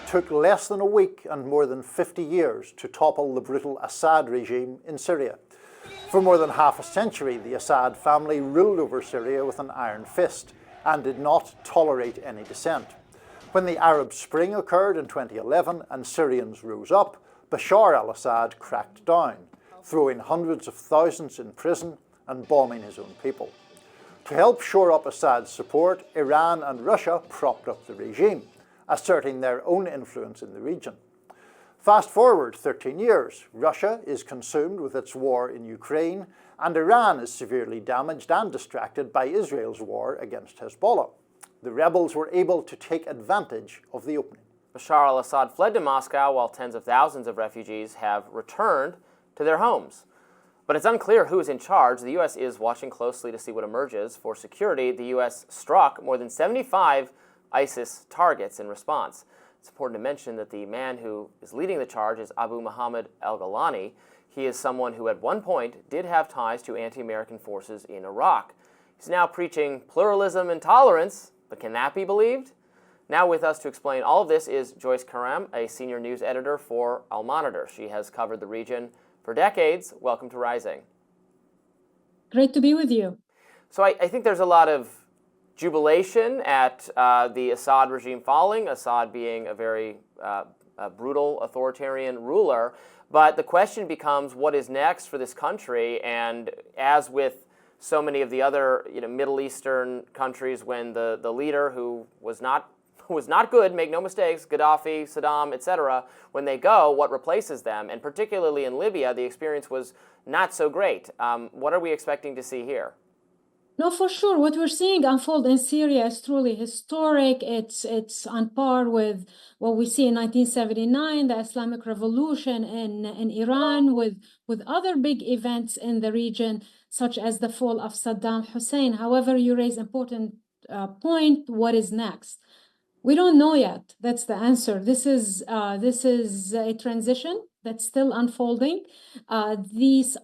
took less than a week and more than 50 years to topple the brutal Assad regime in Syria. For more than half a century, the Assad family ruled over Syria with an iron fist and did not tolerate any dissent. When the Arab Spring occurred in 2011 and Syrians rose up, Bashar al-Assad cracked down, throwing hundreds of thousands in prison and bombing his own people. To help shore up Assad's support, Iran and Russia propped up the regime, asserting their own influence in the region. Fast forward 13 years, Russia is consumed with its war in Ukraine, and Iran is severely damaged and distracted by Israel's war against Hezbollah. The rebels were able to take advantage of the opening. Bashar al-Assad fled to Moscow while tens of thousands of refugees have returned to their homes. But it's unclear who is in charge. The U.S. is watching closely to see what emerges. For security, the U.S. struck more than 75 ISIS targets in response. It's important to mention that the man who is leading the charge is Abu Muhammad al-Golani. He is someone who at one point did have ties to anti-American forces in Iraq. He's now preaching pluralism and tolerance, but can that be believed? Now with us to explain all of this is Joyce Karam, a senior news editor for Al Monitor. She has covered the region for decades. Welcome to Rising. Great to be with you. So I think there's a lot of jubilation at the Assad regime falling, Assad being a very brutal authoritarian ruler. But the question becomes, what is next for this country? And as with so many of the other Middle Eastern countries, when the leader who was not good, make no mistakes, Gaddafi, Saddam, etc., when they go, what replaces them? And particularly in Libya, the experience was not so great. What are we expecting to see here? No, for sure. What we're seeing unfold in Syria is truly historic. It's on par with what we see in 1979, the Islamic Revolution in Iran, with other big events in the region, such as the fall of Saddam Hussein. However, you raise important point. What is next? We don't know yet. That's the answer. This is a transition that's still unfolding. This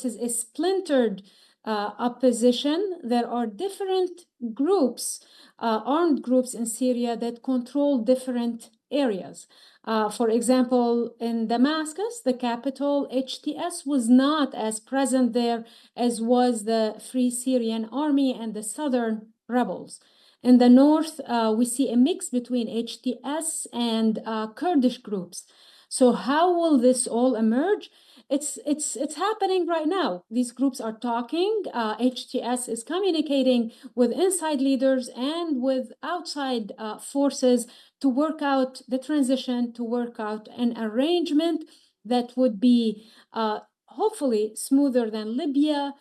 is a splintered opposition. There are different groups, armed groups in Syria that control different areas. For example, in Damascus, the capital, HTS was not as present there as was the Free Syrian Army and the southern rebels. In the north, we see a mix between HTS and Kurdish groups. So how will this all emerge? It's happening right now. These groups are talking. HTS is communicating with inside leaders and with outside forces to work out the transition, to work out an arrangement that would be hopefully smoother than Libya,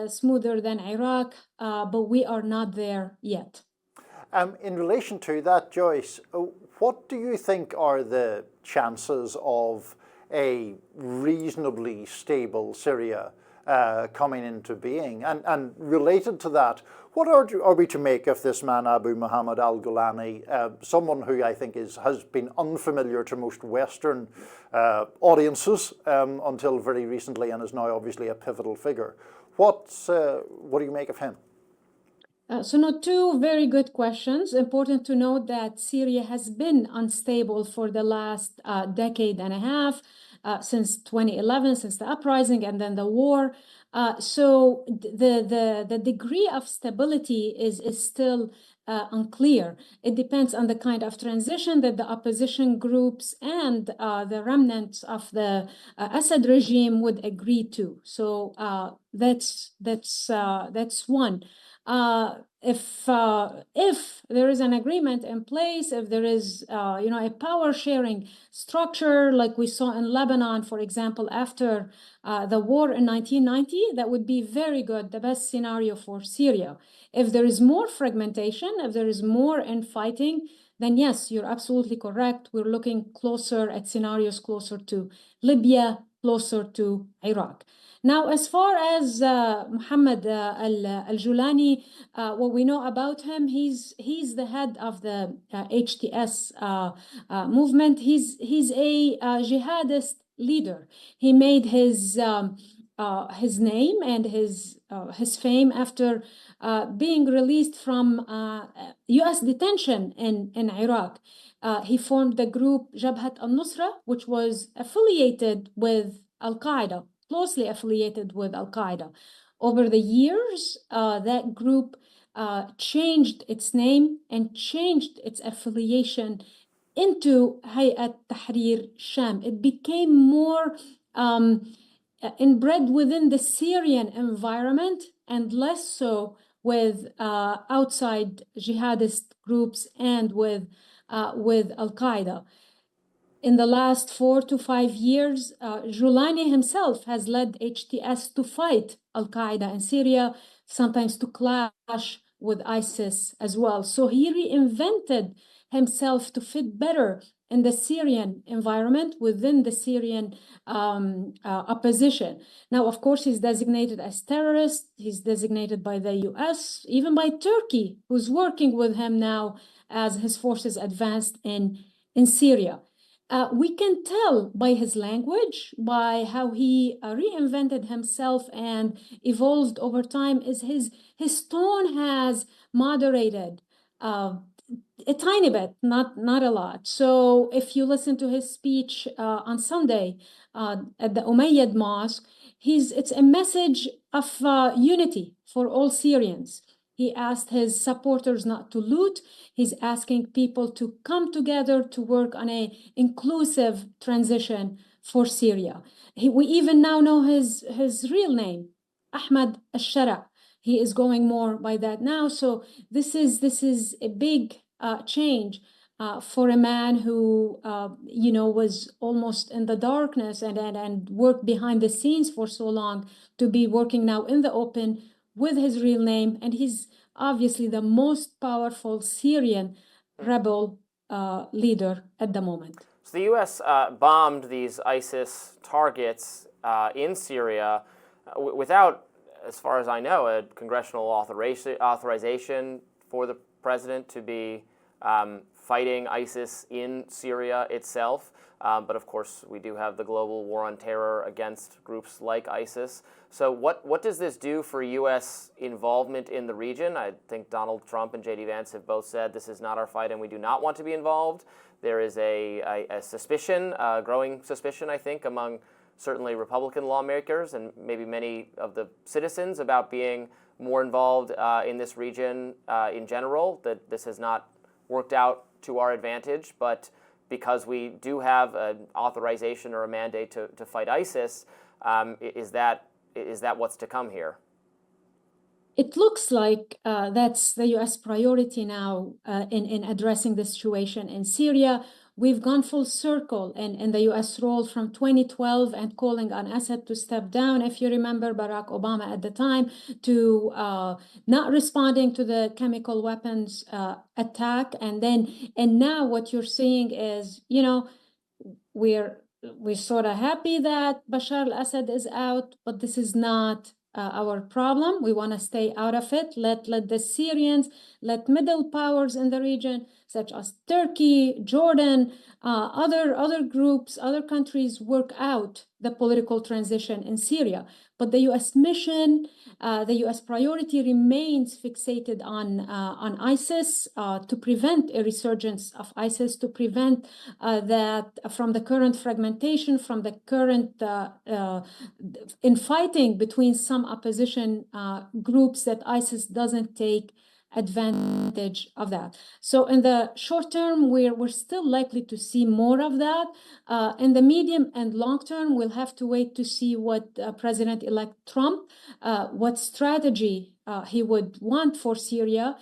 smoother than Iraq, but we are not there yet. In relation to that, Joyce, what do you think are the chances of a reasonably stable Syria coming into being? And related to that, what are we to make of this man, Abu Muhammad al-Golani, someone who I think has been unfamiliar to most Western audiences until very recently, and is now obviously a pivotal figure? What do you make of him? Two very good questions. Important to note that Syria has been unstable for the last decade and a half, since 2011, since the uprising and then the war. So the degree of stability is still unclear. It depends on the kind of transition that the opposition groups and the remnants of the Assad regime would agree to. So that's one. If there is an agreement in place, if there is a power sharing structure like we saw in Lebanon, for example, after the war in 1990, that would be very good, the best scenario for Syria. If there is more fragmentation, if there is more infighting, then yes, you're absolutely correct. We're looking closer at scenarios closer to Libya, closer to Iraq. Now, as far as Muhammad al-Golani, what we know about him, he's the head of the HTS movement. He's a jihadist leader. He made his his name and his fame after being released from U.S. detention in Iraq. He formed the group Jabhat al-Nusra, which was affiliated with Al-Qaeda, closely affiliated with Al-Qaeda. Over the years, that group changed its name and changed its affiliation into Hayat Tahrir Sham. It became more inbred within the Syrian environment and less so with outside jihadist groups and with Al-Qaeda. In the last 4 to 5 years, Julani himself has led HTS to fight Al-Qaeda in Syria, sometimes to clash with ISIS as well. So he reinvented himself to fit better in the Syrian environment within the Syrian opposition. Now, of course, he's designated as terrorist. He's designated by the US, even by Turkey, who's working with him now as his forces advanced in Syria. We can tell by his language, by how he reinvented himself and evolved over time, is his tone has moderated a tiny bit, not a lot. So if you listen to his speech on Sunday at the Umayyad Mosque, it's a message of unity for all Syrians. He asked his supporters not to loot. He's asking people to come together to work on an inclusive transition for Syria. We even now know his real name, Ahmad al-Shara. He is going more by that now. So this is a big change for a man who was almost in the darkness and worked behind the scenes for so long, to be working now in the open with his real name. And he's obviously the most powerful Syrian rebel leader at the moment. So the U.S. bombed these ISIS targets in Syria without, as far as I know, a congressional authorization for the president to be fighting ISIS in Syria itself. But of course, we do have the global war on terror against groups like ISIS. So what does this do for U.S. involvement in the region? I think Donald Trump and J.D. Vance have both said this is not our fight and we do not want to be involved. There is a suspicion, a growing suspicion, I think, among certainly Republican lawmakers and maybe many of the citizens about being more involved in this region in general, that this has not worked out to our advantage. But because we do have an authorization or a mandate to fight ISIS, is that what's to come here? It looks like that's the U.S. priority now in addressing the situation in Syria. We've gone full circle in the U.S. role from 2012 and calling on Assad to step down. If you remember, Barack Obama at the time, to not responding to the chemical weapons attack. And now what you're seeing is, we're sort of happy that Bashar al-Assad is out, but this is not our problem. We want to stay out of it. Let the Syrians, let middle powers in the region, such as Turkey, Jordan, other groups, other countries, work out the political transition in Syria. But the U.S. mission, the U.S. priority remains fixated on ISIS, to prevent a resurgence of ISIS, to prevent that from the current fragmentation, from the current infighting between some opposition groups, that ISIS doesn't take advantage of that. So in the short term, we're still likely to see more of that. In the medium and long term, we'll have to wait to see what President-elect Trump, what strategy he would want for Syria.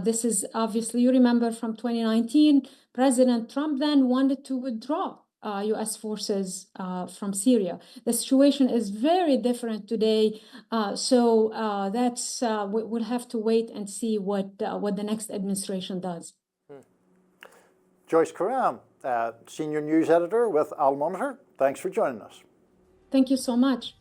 This is obviously, you remember from 2019, President Trump then wanted to withdraw U.S. forces from Syria. The situation is very different today, so we'll have to wait and see what the next administration does. Joyce Karam, Senior News Editor with Al Monitor, thanks for joining us. Thank you so much.